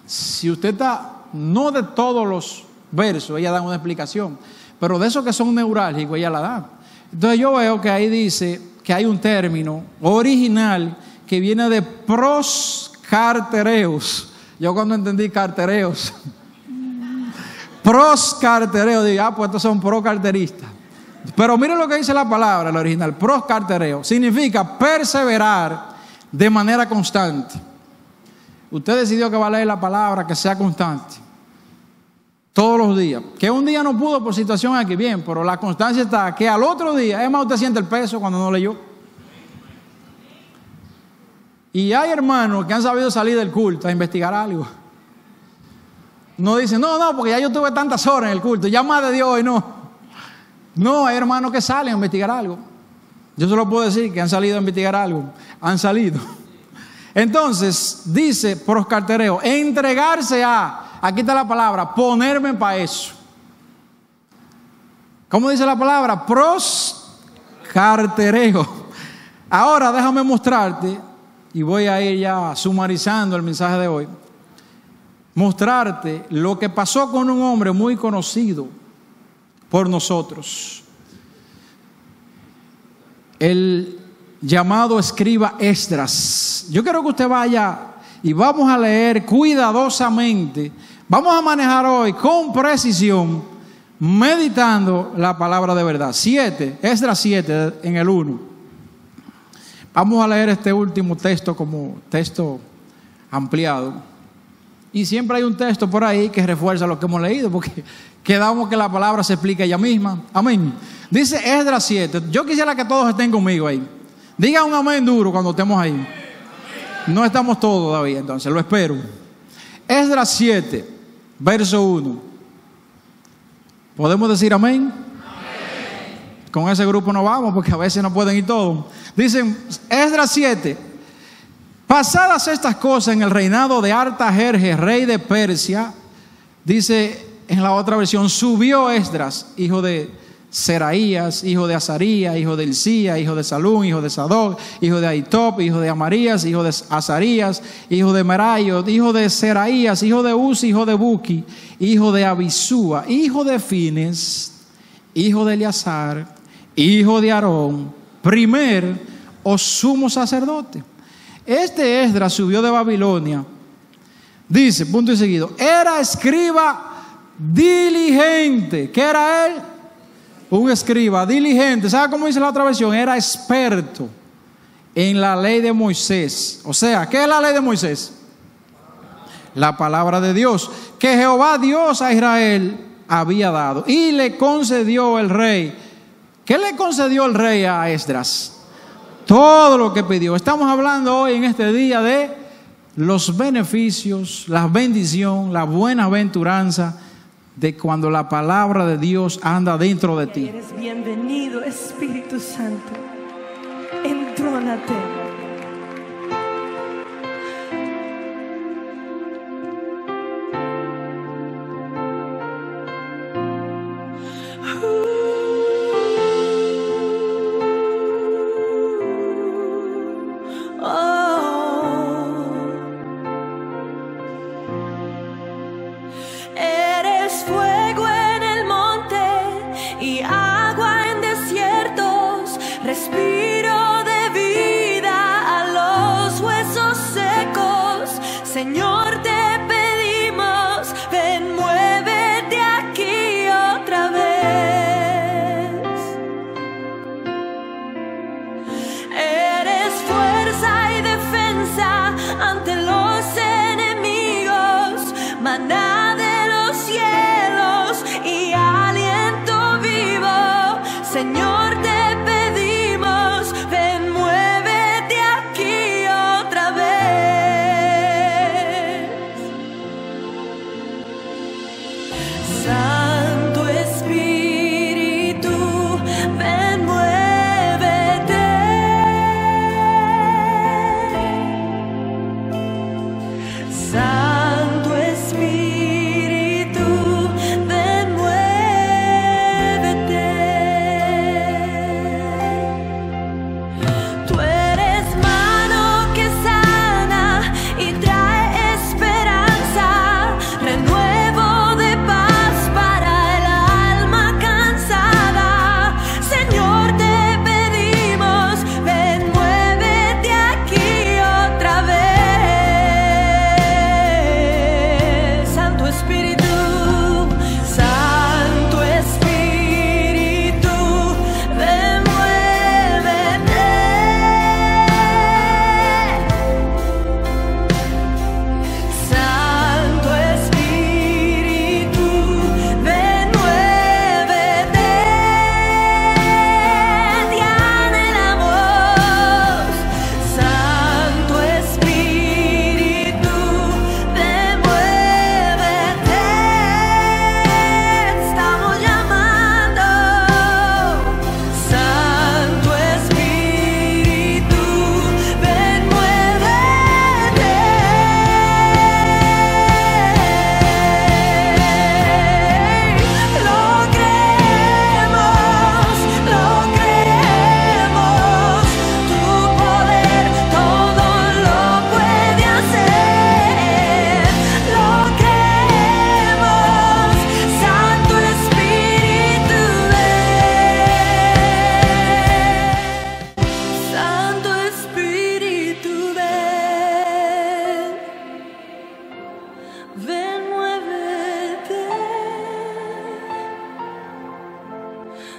si usted está... no de todos los versos, ella da una explicación, pero de esos que son neurálgicos, ella la da. Entonces yo veo que ahí dice que hay un término original que viene de proscartereos. Yo cuando entendí cartereos, proscartereos, digo, pues estos son procarteristas. Pero miren lo que dice la palabra, el original, proscartereo, significa perseverar de manera constante. Usted decidió que va a leer la palabra, que sea constante, todos los días. Que un día no pudo por situación aquí, bien, pero la constancia está que al otro día, es más, usted siente el peso cuando no leyó. Y hay hermanos que han sabido salir del culto a investigar algo. No dicen: no, porque ya yo tuve tantas horas en el culto, ya más de Dios hoy no. No, hay hermanos que salen a investigar algo. Yo se lo puedo decir, que han salido a investigar algo. Han salido. Entonces, dice proscartereo, entregarse a, aquí está la palabra, ponerme para eso. ¿Cómo dice la palabra? Proscartereo. Ahora déjame mostrarte, y voy a ir ya sumarizando el mensaje de hoy, mostrarte lo que pasó con un hombre muy conocido por nosotros. El llamado escriba Esdras. Yo quiero que usted vaya y vamos a leer cuidadosamente. Vamos a manejar hoy con precisión, meditando la palabra de verdad. 7, Esdras 7 en el 1. Vamos a leer este último texto como texto ampliado. Y siempre hay un texto por ahí que refuerza lo que hemos leído, porque quedamos que la palabra se explica ella misma. Amén. Dice Esdras 7. Yo quisiera que todos estén conmigo ahí. Digan un amén duro cuando estemos ahí. No estamos todos todavía, entonces lo espero. Esdras 7, verso 1. ¿Podemos decir amén? Con ese grupo no vamos, porque a veces no pueden ir todos. Dicen Esdras 7. Pasadas estas cosas en el reinado de Artajerjes, rey de Persia, dice en la otra versión, subió Esdras, hijo de Seraías, hijo de Azarías, hijo de Hilcía, hijo de Salún, hijo de Sadoc, hijo de Ahitob, hijo de Amarías, hijo de Azarías, hijo de Meraiot, hijo de Seraías, hijo de Uzi, hijo de Buki, hijo de Abisúa, hijo de Fines, hijo de Eleazar, hijo de Aarón, primer o sumo sacerdote. Este Esdras subió de Babilonia, dice, punto y seguido, era escriba diligente. ¿Qué era él? Un escriba diligente. ¿Sabe cómo dice la otra versión? Era experto en la ley de Moisés. O sea, ¿qué es la ley de Moisés? La palabra de Dios, que Jehová Dios a Israel había dado. Y le concedió el rey. ¿Qué le concedió el rey a Esdras? Todo lo que pidió. Estamos hablando hoy en este día de los beneficios, la bendición, la buena aventuranza de cuando la palabra de Dios anda dentro de ti. Eres bienvenido, Espíritu Santo. Entrónate. Señor, te pedimos, ven, muévete aquí otra vez.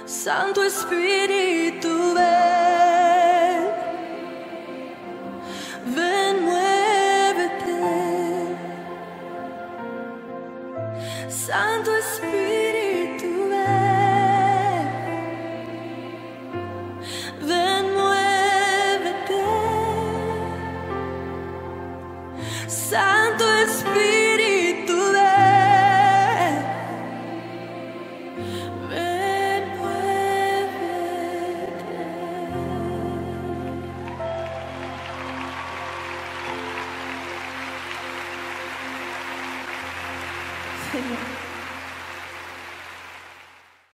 Santo Espíritu, ven.